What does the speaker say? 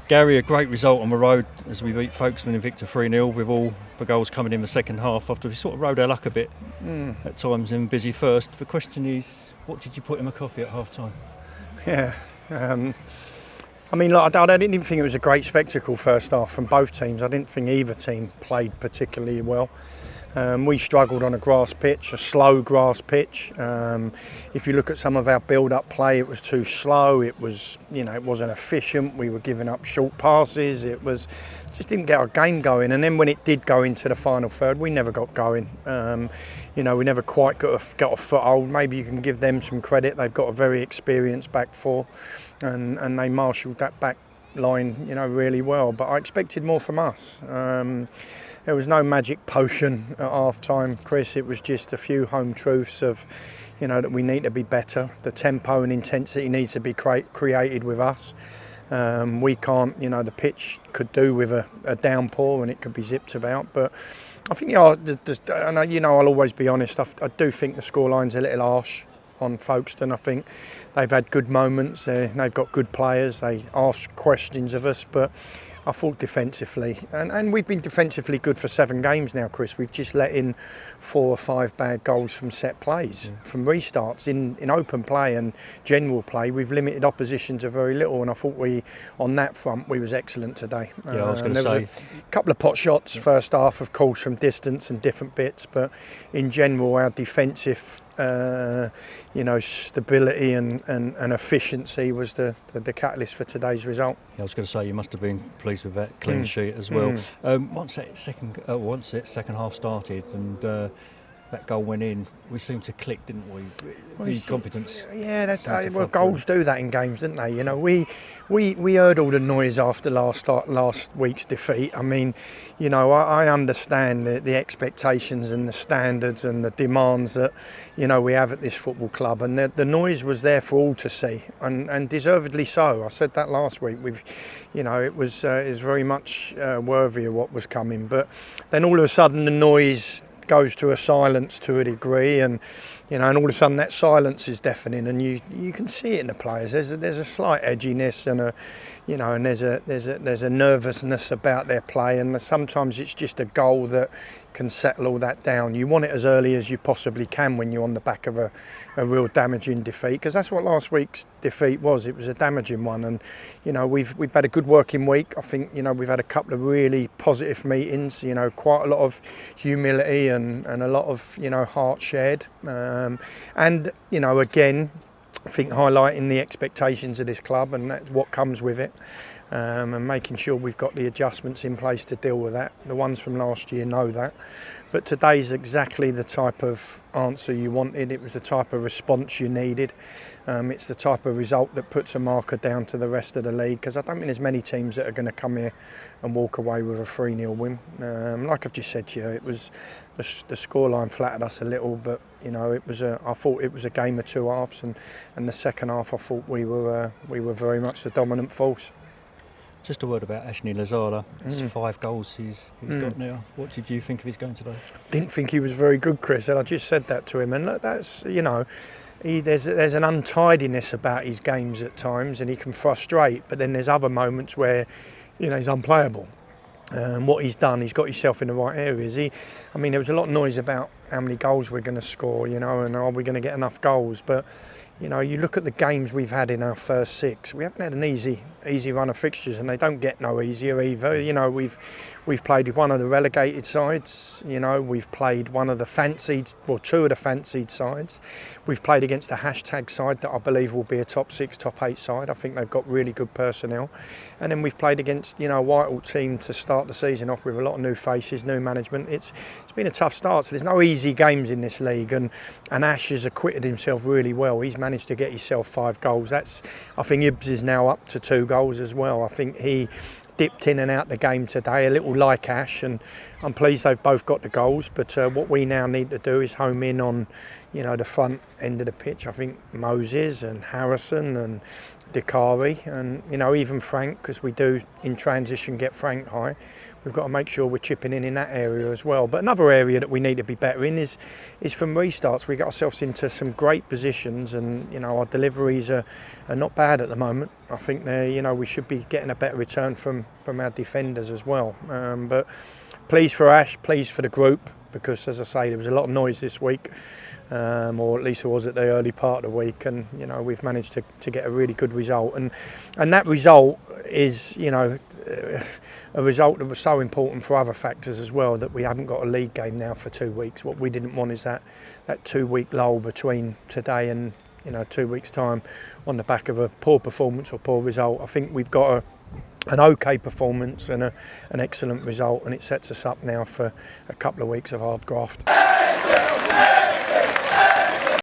Gary, a great result on the road as we beat Folkestone Invicta 3-0 with all the goals coming in the second half after we sort of rode our luck a bit at times and busy first. The question is, what did you put in the coffee at half time? Yeah, I mean, look, I didn't think it was a great spectacle first half from both teams. I didn't think either team played particularly well. We struggled on a grass pitch, a slow grass pitch. If you look at some of our build-up play, it was too slow. It was, it wasn't efficient. We were giving up short passes. Just didn't get our game going. And then when it did go into the final third, we never got going. We never quite got a foothold. Maybe you can give them some credit. They've got a very experienced back four, and they marshalled that back line, really well. But I expected more from us. There was no magic potion at half time, Chris. It was just a few home truths of, that we need to be better. The tempo and intensity needs to be created with us. We can't, the pitch could do with a downpour and it could be zipped about. But I think, I'll always be honest. I do think the scoreline's a little harsh on Folkestone. I think they've had good moments. They've got good players. They ask questions of us, but I thought defensively, and we've been defensively good for 7 games now, Chris. We've just let in 4 or 5 bad goals from set plays, from restarts in open play and general play. We've limited opposition to very little, and I thought on that front, we was excellent today. Yeah, I was going to say. A couple of pot shots first half, of course, from distance and different bits, but in general, our defensive stability and efficiency was the catalyst for today's result. Yeah, I was going to say you must have been pleased with that clean sheet as well. Once that second half started and that goal went in, we seemed to click, didn't we? The confidence. Yeah, goals do that in games, don't they? We heard all the noise after last week's defeat. I mean, I understand the expectations and the standards and the demands that we have at this football club, and the noise was there for all to see, and deservedly so. I said that last week. It was very much worthy of what was coming, but then all of a sudden the noise goes to a silence to a degree, and all of a sudden that silence is deafening, and you can see it in the players. There's a slight edginess and there's a nervousness about their play, and sometimes it's just a goal that can settle all that down. You want it as early as you possibly can when you're on the back of a real damaging defeat, because that's what last week's defeat was. It was a damaging one, and we've had a good working week. I think we've had a couple of really positive meetings. Quite a lot of humility and a lot of heart shared, and again, I think highlighting the expectations of this club and that's what comes with it. And making sure we've got the adjustments in place to deal with that. The ones from last year know that. But today's exactly the type of answer you wanted. It was the type of response you needed. It's the type of result that puts a marker down to the rest of the league, because I don't think there's many teams that are going to come here and walk away with a 3-0 win. Like I've just said to you, it was the scoreline flattered us a little, but I thought it was a game of 2 halves, and the second half I thought we were very much the dominant force. Just a word about Ashley Lazara. It's 5 goals he's got now. What did you think of his game today? Didn't think he was very good, Chris, and I just said that to him. And look, that's there's an untidiness about his games at times, and he can frustrate. But then there's other moments where he's unplayable. What he's done, he's got himself in the right areas. There was a lot of noise about how many goals we're going to score, and are we going to get enough goals? But you look at the games we've had in our first 6. We haven't had an easy run of fixtures, and they don't get no easier either. We've played one of the relegated sides. We've played one of the fancied, 2 of the fancied sides. We've played against the hashtag side that I believe will be a top 6, top 8 side. I think they've got really good personnel. And then we've played against a Whitehall team to start the season off with a lot of new faces, new management. It's been a tough start, so there's no easy games in this league, and Ash has acquitted himself really well. He's managed to get himself 5 goals. I think Ibs is now up to 2 goals as well. I think he dipped in and out the game today, a little like Ash, and I'm pleased they've both got the goals. But what we now need to do is home in on, the front end of the pitch. I think Moses and Harrison and Dakari and even Frank, because we do in transition get Frank high. We've got to make sure we're chipping in that area as well. But another area that we need to be better in is from restarts. We got ourselves into some great positions, and our deliveries are not bad at the moment. I think we should be getting a better return from our defenders as well. But pleased for Ash, pleased for the group, because as I say, there was a lot of noise this week, or at least it was at the early part of the week, and we've managed to get a really good result, and that result is a result that was so important for other factors as well, that we haven't got a league game now for 2 weeks. What we didn't want is that 2 week lull between today and 2 weeks time on the back of a poor performance or poor result. I think we've got an okay performance and an excellent result, and it sets us up now for a couple of weeks of hard graft.